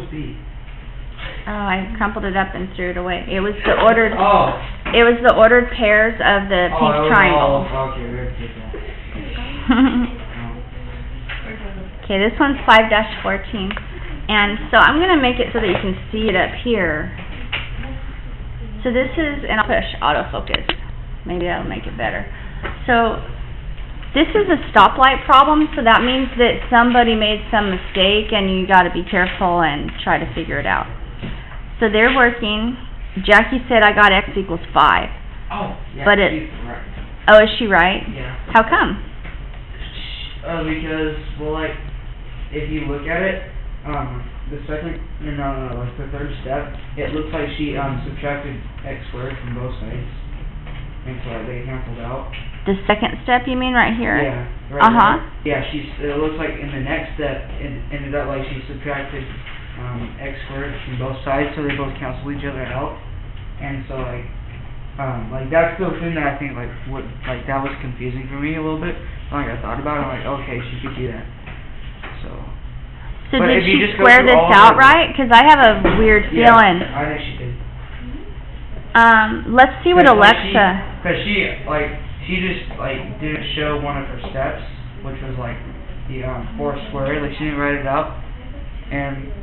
supposed to be? Oh, I crumpled it up and threw it away. It was the ordered. Oh. It was the ordered pairs of the pink triangle. Okay, we have to take that. Okay, this one's 5-14. And so I'm going to make it so that you can see it up here. So this is, and I'll push autofocus. Maybe that'll make it better. So this is a stoplight problem, so that means that somebody made some mistake and you got to be careful and try to figure it out. So they're working. Jackie said I got x equals 5. Oh, yeah, but she's right. Oh, is she right? Yeah. How come? Because, well, like, if you look at it, the second, like the third step, it looks like she subtracted x squared from both sides, and so like, they canceled out. The second step, you mean, right here? Yeah. Right there. Yeah, it looks like in the next step, it ended up like she subtracted x squared from both sides, so they both cancel each other out, and so like that's the thing that I think that was confusing for me a little bit. Like I thought about it, I'm like, okay, she could do that. So did she square this out right? Because I have a weird feeling. Yeah, I think she did. Let's see what Alexa. Because she just didn't show one of her steps, which was like the 4 squared. Like she didn't write it out, and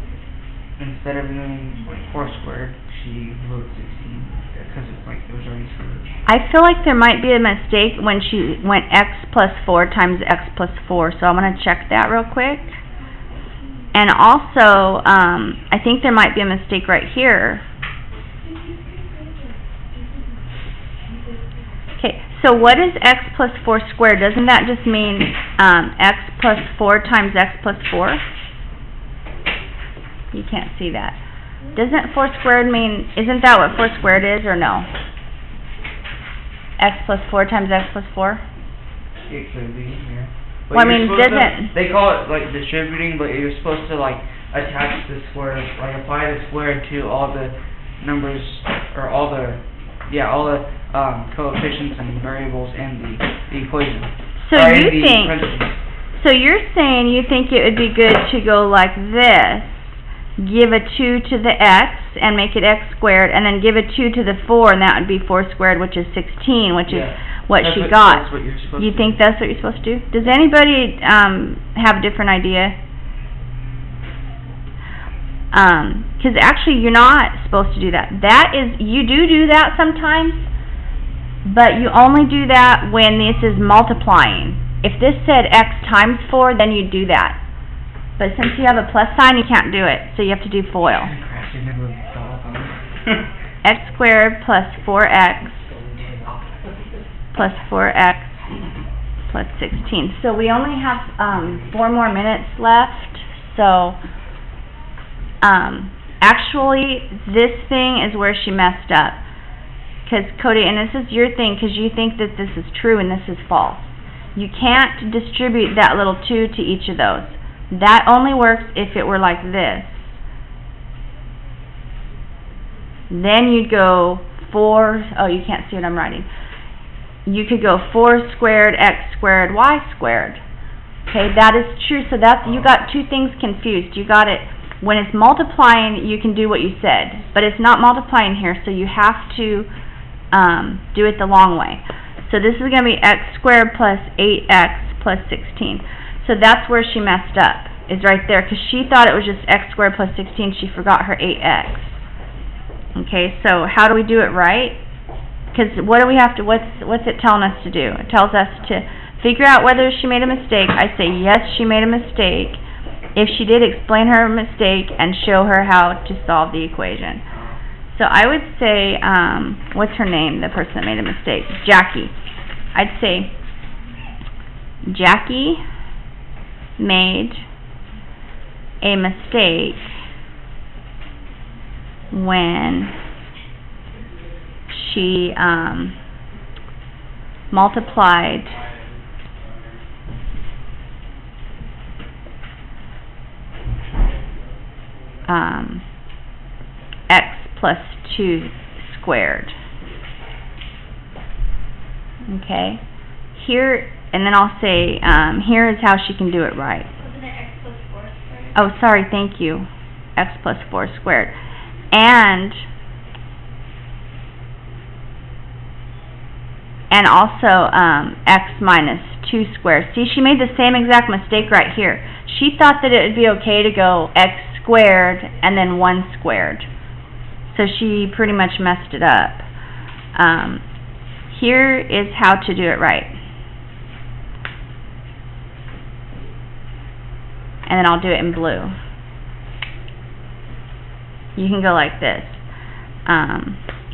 instead of doing 4 squared, she wrote 16. Because it was already squared. I feel like there might be a mistake when she went x plus 4 times x plus 4, so I'm going to check that real quick. And also, I think there might be a mistake right here. Okay, so what is x plus 4 squared? Doesn't that just mean x plus 4 times x plus 4? You can't see that. Doesn't 4 squared mean, isn't that what 4 squared is, or no? X plus 4 times x plus 4? It could be, yeah. Well, I mean, doesn't... They call it, distributing, but you're supposed to, attach the square, apply the square to all the numbers, or all the coefficients and variables in the equation. So you're saying you think it would be good to go like this, give a 2 to the x, and make it x squared, and then give a 2 to the 4, and that would be 4 squared, which is 16, which is what she got. That's what you're supposed you think that's what you're supposed to do? Does anybody have a different idea? Because actually you're not supposed to do that. You do that sometimes, but you only do that when this is multiplying. If this said x times 4, then you'd do that. But since you have a plus sign, you can't do it, so you have to do FOIL. X squared plus 4x plus 4x plus 16. So we only have 4 more minutes left. So actually, this thing is where she messed up. Because Cody, and this is your thing, because you think that this is true and this is false. You can't distribute that little 2 to each of those. That only works if it were like this. Then you'd go 4, oh, you can't see what I'm writing. You could go 4 squared, x squared, y squared. Okay, that is true. So that's, you got 2 things confused. You got it, when it's multiplying, you can do what you said. But it's not multiplying here, so you have to do it the long way. So this is going to be x squared plus 8x plus 16. So that's where she messed up, is right there, because she thought it was just x squared plus 16. She forgot her 8x. Okay, so how do we do it right? Because what do we have to, what's it telling us to do? It tells us to figure out whether she made a mistake. I say yes, she made a mistake. If she did, explain her mistake and show her how to solve the equation. So I would say, what's her name, the person that made a mistake? Jackie. I'd say Jackie made a mistake when she multiplied x plus 2 squared. Okay, here, and then I'll say here is how she can do it right. Wasn't it x plus 4 squared? Oh, sorry, thank you. x plus 4 squared. And also, x minus 2 squared. See, she made the same exact mistake right here. She thought that it would be okay to go x squared and then 1 squared. So she pretty much messed it up. Here is how to do it right. And then I'll do it in blue. You can go like this.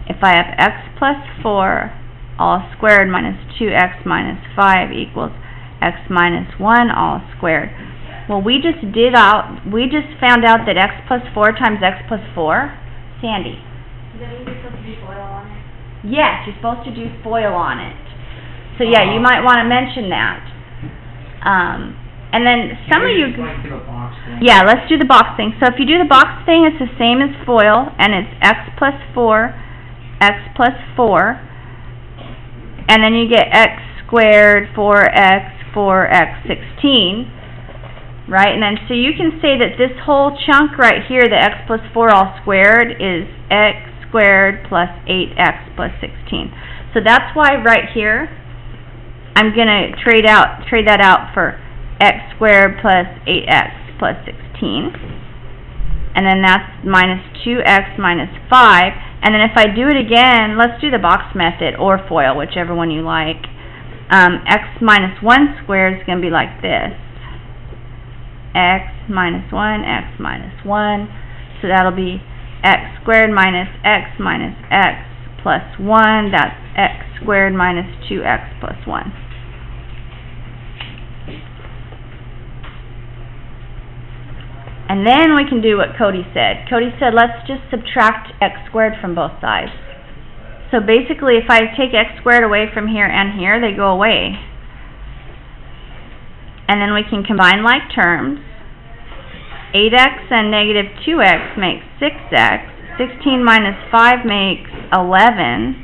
If I have x plus 4 all squared minus 2x minus 5 equals x minus 1 all squared. Well, we just found out that x plus 4 times x plus 4, Sandy. Does that mean you're supposed to do FOIL on it? Yes, you're supposed to do FOIL on it. So yeah, you might want to mention that. And then some of you... Like do a box thing? Yeah, let's do the box thing. So if you do the box thing, it's the same as FOIL, and it's x plus 4, and then you get x squared, 4x, 16, right? And then, so you can say that this whole chunk right here, the x plus 4 all squared, is x squared plus 8x plus 16. So that's why right here, I'm going to trade that out for x squared plus 8x plus 16. And then that's minus 2x minus 5. And then if I do it again, let's do the box method or FOIL, whichever one you like. X minus 1 squared is going to be like this. X minus 1, x minus 1. So that'll be x squared minus x plus 1. That's x squared minus 2x plus 1. And then we can do what Cody said. Cody said, let's just subtract x squared from both sides. So basically, if I take x squared away from here and here, they go away. And then we can combine like terms. 8x and negative 2x makes 6x. 16 minus 5 makes 11.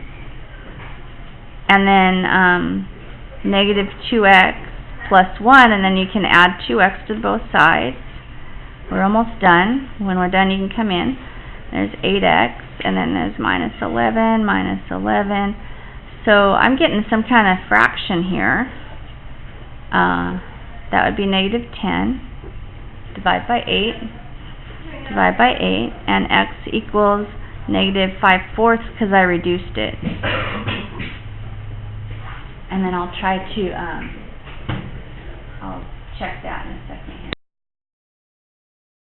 And then negative 2x plus 1, and then you can add 2x to both sides. We're almost done. When we're done, you can come in. There's 8x, and then there's minus 11. So I'm getting some kind of fraction here. That would be negative 10. Divide by 8. Divide by 8. And x equals negative 5/4 because I reduced it. And then I'll try to, I'll check that in a second.